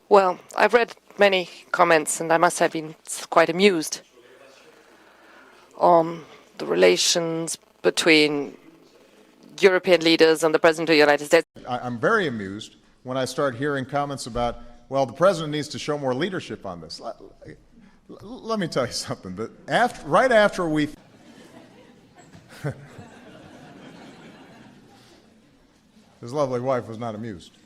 Well, I've read many comments, and I must have been quite amused on the relations between European leaders and the President of the United States. I'm very amused when I start hearing comments about, well, the President needs to show more leadership on this. Let me tell you something. Right after we... His lovely wife was not amused.